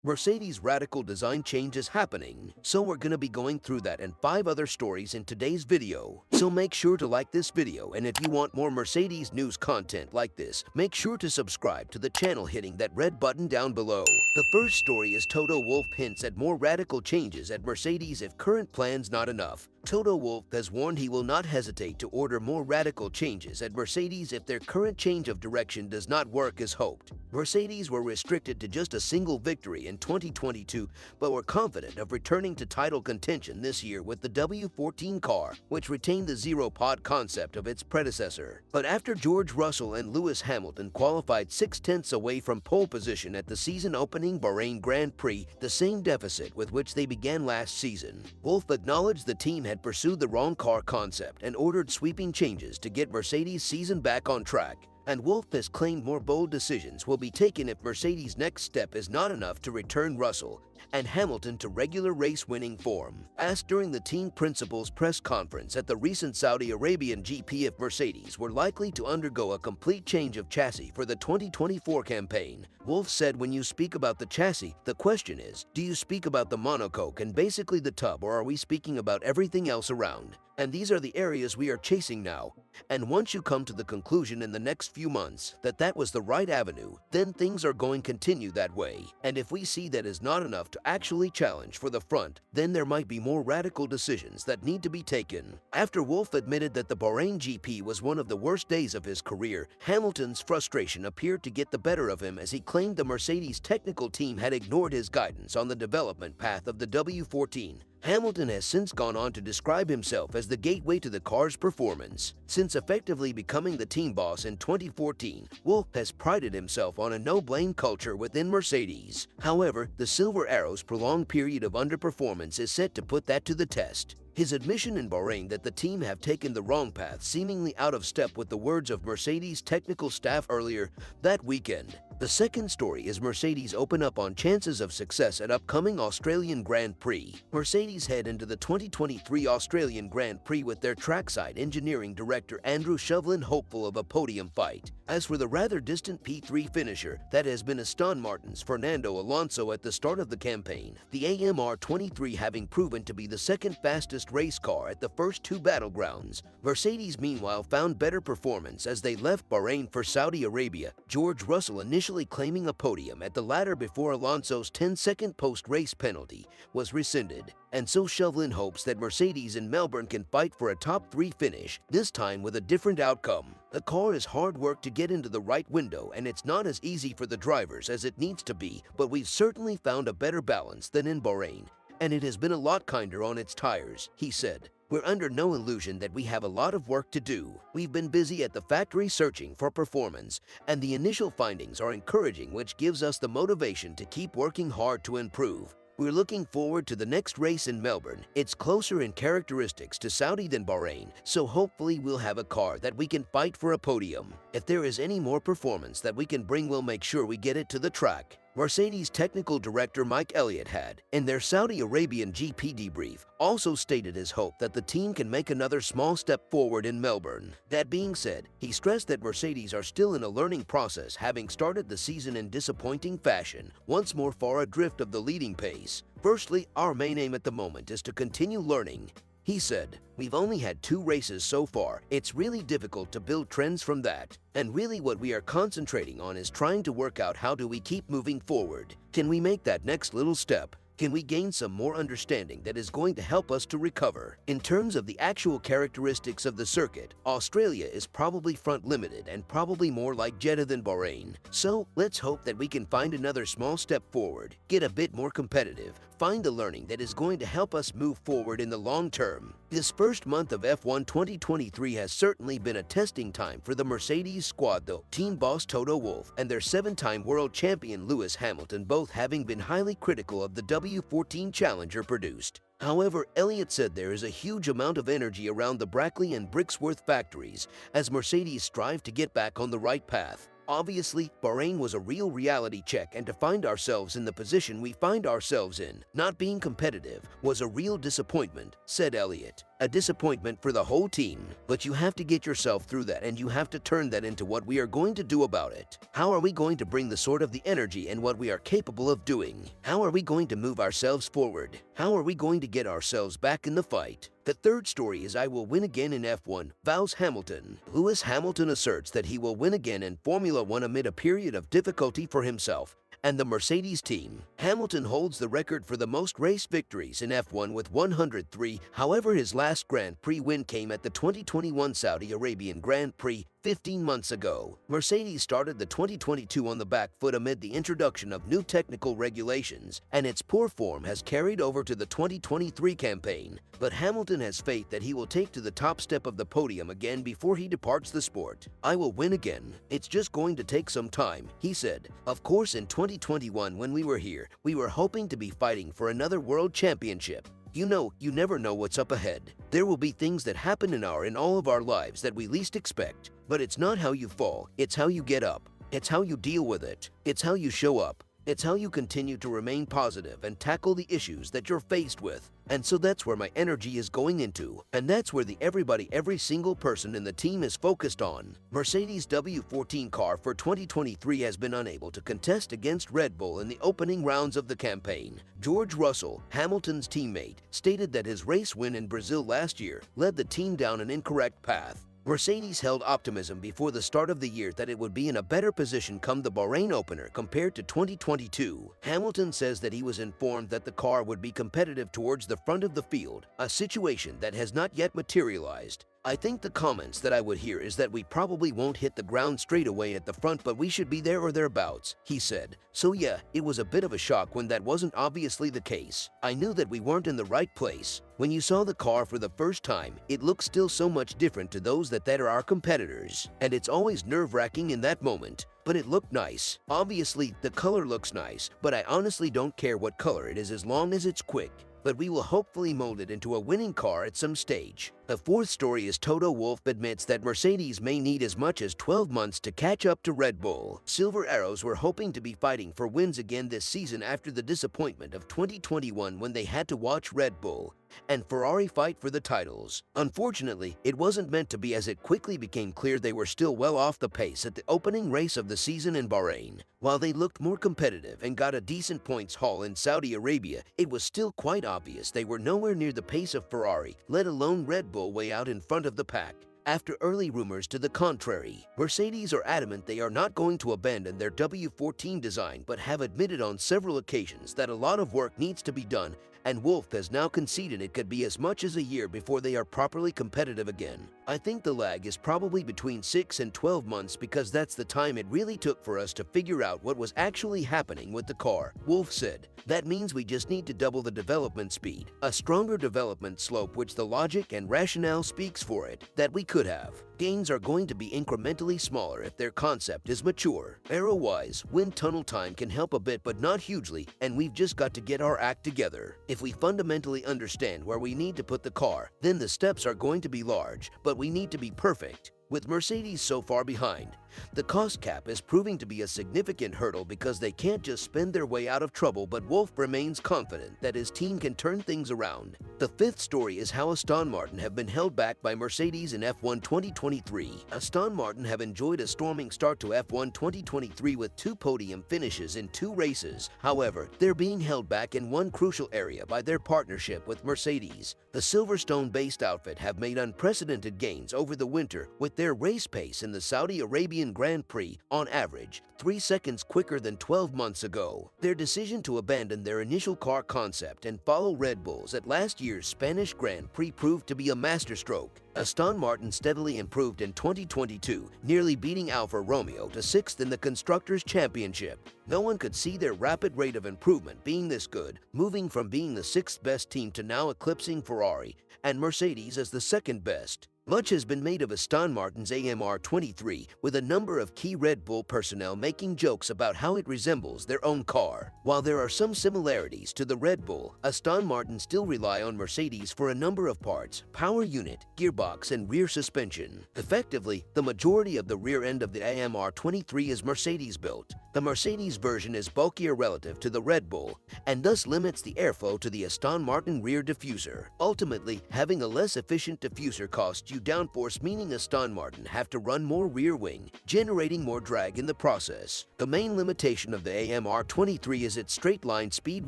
Mercedes' radical design change is happening, so we're gonna be going through that and 5 other stories in today's video. So make sure to like this video, and if you want more Mercedes news content like this, make sure to subscribe to the channel hitting that red button down below. The first story is Toto Wolff hints at more radical changes at Mercedes if current plans not enough. Toto Wolff has warned he will not hesitate to order more radical changes at Mercedes if their current change of direction does not work as hoped. Mercedes were restricted to just a single victory in 2022, but were confident of returning to title contention this year with the W14 car, which retained the zero-pod concept of its predecessor. But after George Russell and Lewis Hamilton qualified 6/10 away from pole position at the season-opening Bahrain Grand Prix, the same deficit with which they began last season, Wolff acknowledged the team had pursued the wrong car concept and ordered sweeping changes to get Mercedes' season back on track. And Wolff has claimed more bold decisions will be taken if Mercedes' next step is not enough to return Russell and Hamilton to regular race-winning form. Asked during the team principal's press conference at the recent Saudi Arabian GP if Mercedes were likely to undergo a complete change of chassis for the 2024 campaign, Wolff said, "When you speak about the chassis, the question is, do you speak about the monocoque and basically the tub, or are we speaking about everything else around? And these are the areas we are chasing now. And once you come to the conclusion in the next few months that that was the right avenue, then things are going to continue that way. And if we see that is not enough to actually challenge for the front, then there might be more radical decisions that need to be taken." After Wolff admitted that the Bahrain GP was one of the worst days of his career, Hamilton's frustration appeared to get the better of him as he claimed the Mercedes technical team had ignored his guidance on the development path of the W14. Hamilton has since gone on to describe himself as the gateway to the car's performance. Since effectively becoming the team boss in 2014, Wolff has prided himself on a no-blame culture within Mercedes. However, the Silver Arrow's prolonged period of underperformance is set to put that to the test. His admission in Bahrain that the team have taken the wrong path seemingly out of step with the words of Mercedes technical staff earlier that weekend. The second story is Mercedes open up on chances of success at upcoming Australian Grand Prix. Mercedes head into the 2023 Australian Grand Prix with their trackside engineering director Andrew Shovlin hopeful of a podium fight. As for the rather distant P3 finisher that has been Aston Martin's Fernando Alonso at the start of the campaign, the AMR23 having proven to be the second fastest race car at the first 2 battlegrounds, Mercedes meanwhile found better performance as they left Bahrain for Saudi Arabia, George Russell initially claiming a podium at the latter before Alonso's 10-second post-race penalty was rescinded. And so Shovlin hopes that Mercedes in Melbourne can fight for a top 3 finish, this time with a different outcome. The car is hard work to get into the right window, and it's not as easy for the drivers as it needs to be, but we've certainly found a better balance than in Bahrain, and it has been a lot kinder on its tires, he said. "We're under no illusion that we have a lot of work to do. We've been busy at the factory searching for performance, and the initial findings are encouraging, which gives us the motivation to keep working hard to improve. We're looking forward to the next race in Melbourne. It's closer in characteristics to Saudi than Bahrain, so hopefully we'll have a car that we can fight for a podium. If there is any more performance that we can bring, we'll make sure we get it to the track." Mercedes technical director Mike Elliott had, in their Saudi Arabian GP debrief, also stated his hope that the team can make another small step forward in Melbourne. That being said, he stressed that Mercedes are still in a learning process, having started the season in disappointing fashion, once more far adrift of the leading pace. "Firstly, our main aim at the moment is to continue learning," he said. "We've only had 2 races so far. It's really difficult to build trends from that. And really what we are concentrating on is trying to work out how do we keep moving forward. Can we make that next little step? Can we gain some more understanding that is going to help us to recover?" In terms of the actual characteristics of the circuit, Australia is probably front-limited and probably more like Jeddah than Bahrain. So let's hope that we can find another small step forward, get a bit more competitive, find the learning that is going to help us move forward in the long term. This first month of F1 2023 has certainly been a testing time for the Mercedes squad though, team boss Toto Wolff and their 7-time world champion Lewis Hamilton both having been highly critical of the W14 Challenger produced. However, Elliott said there is a huge amount of energy around the Brackley and Brixworth factories as Mercedes strive to get back on the right path. Obviously, Bahrain was a real reality check, and to find ourselves in the position we find ourselves in, not being competitive, was a real disappointment, said Elliott. A disappointment for the whole team, but you have to get yourself through that and you have to turn that into what we are going to do about it. How are we going to bring the sort of the energy and what we are capable of doing? How are we going to move ourselves forward? How are we going to get ourselves back in the fight? The third story is I will win again in F1, vows Hamilton. Lewis Hamilton asserts that he will win again in Formula One amid a period of difficulty for himself and the Mercedes team. Hamilton holds the record for the most race victories in F1 with 103. However, his last Grand Prix win came at the 2021 Saudi Arabian Grand Prix 15 months ago. Mercedes started the 2022 on the back foot amid the introduction of new technical regulations, and its poor form has carried over to the 2023 campaign. But Hamilton has faith that he will take to the top step of the podium again before he departs the sport. I will win again. It's just going to take some time, he said. Of course, in 2021 when we were here, we were hoping to be fighting for another world championship. You know, you never know what's up ahead. There will be things that happen in all of our lives that we least expect. But it's not how you fall, it's how you get up. It's how you deal with it. It's how you show up. It's how you continue to remain positive and tackle the issues that you're faced with. And so that's where my energy is going into. And that's where every single person in the team is focused on. Mercedes W14 car for 2023 has been unable to contest against Red Bull in the opening rounds of the campaign. George Russell, Hamilton's teammate, stated that his race win in Brazil last year led the team down an incorrect path. Mercedes held optimism before the start of the year that it would be in a better position come the Bahrain opener compared to 2022. Hamilton says that he was informed that the car would be competitive towards the front of the field, a situation that has not yet materialized. I think the comments that I would hear is that we probably won't hit the ground straight away at the front, but we should be there or thereabouts, he said. So yeah, it was a bit of a shock when that wasn't obviously the case. I knew that we weren't in the right place. When you saw the car for the first time, it looks still so much different to those that are our competitors. And it's always nerve-wracking in that moment. But it looked nice. Obviously, the color looks nice, but I honestly don't care what color it is as long as it's quick. But we will hopefully mold it into a winning car at some stage. The fourth story is Toto Wolff admits that Mercedes may need as much as 12 months to catch up to Red Bull. Silver Arrows were hoping to be fighting for wins again this season after the disappointment of 2021 when they had to watch Red Bull and Ferrari fight for the titles. Unfortunately, it wasn't meant to be, as it quickly became clear they were still well off the pace at the opening race of the season in Bahrain. While they looked more competitive and got a decent points haul in Saudi Arabia, it was still quite obvious they were nowhere near the pace of Ferrari, let alone Red Bull way out in front of the pack. After early rumors to the contrary, Mercedes are adamant they are not going to abandon their W14 design but have admitted on several occasions that a lot of work needs to be done, and Wolff has now conceded it could be as much as a year before they are properly competitive again. I think the lag is probably between 6 and 12 months because that's the time it really took for us to figure out what was actually happening with the car, Wolff said. That means we just need to double the development speed, a stronger development slope which the logic and rationale speaks for it, that we could have. Gains are going to be incrementally smaller if their concept is mature. Aero-wise, wind tunnel time can help a bit but not hugely, and we've just got to get our act together. If we fundamentally understand where we need to put the car, then the steps are going to be large, but we need to be perfect. With Mercedes so far behind, the cost cap is proving to be a significant hurdle because they can't just spend their way out of trouble, but Wolff remains confident that his team can turn things around. The fifth story is how Aston Martin have been held back by Mercedes in F1 2023. Aston Martin have enjoyed a storming start to F1 2023 with 2 podium finishes in 2 races. However, they're being held back in one crucial area by their partnership with Mercedes. The Silverstone-based outfit have made unprecedented gains over the winter with their race pace in the Saudi Arabian Grand Prix, on average, 3 seconds quicker than 12 months ago. Their decision to abandon their initial car concept and follow Red Bulls at last year's Spanish Grand Prix proved to be a masterstroke. Aston Martin steadily improved in 2022, nearly beating Alfa Romeo to 6th in the Constructors' Championship. No one could see their rapid rate of improvement being this good, moving from being the 6th best team to now eclipsing Ferrari and Mercedes as the 2nd best. Much has been made of Aston Martin's AMR23, with a number of key Red Bull personnel making jokes about how it resembles their own car. While there are some similarities to the Red Bull, Aston Martin still rely on Mercedes for a number of parts: power unit, gearbox, and rear suspension. Effectively, the majority of the rear end of the AMR23 is Mercedes-built. The Mercedes version is bulkier relative to the Red Bull, and thus limits the airflow to the Aston Martin rear diffuser. Ultimately, having a less efficient diffuser costs you downforce, meaning Aston Martin have to run more rear wing, generating more drag in the process. The main limitation of the AMR23 is its straight line speed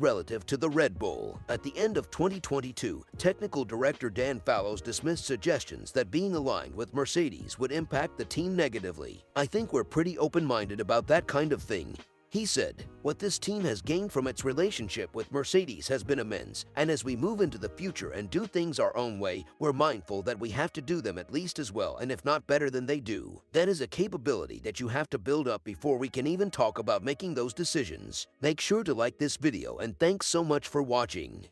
relative to the Red Bull. At the end of 2022, technical director Dan Fallows dismissed suggestions that being aligned with Mercedes would impact the team negatively. "I think we're pretty open-minded about that kind of thing," he said. "What this team has gained from its relationship with Mercedes has been immense, and as we move into the future and do things our own way, we're mindful that we have to do them at least as well, and if not better than they do. That is a capability that you have to build up before we can even talk about making those decisions." Make sure to like this video, and thanks so much for watching.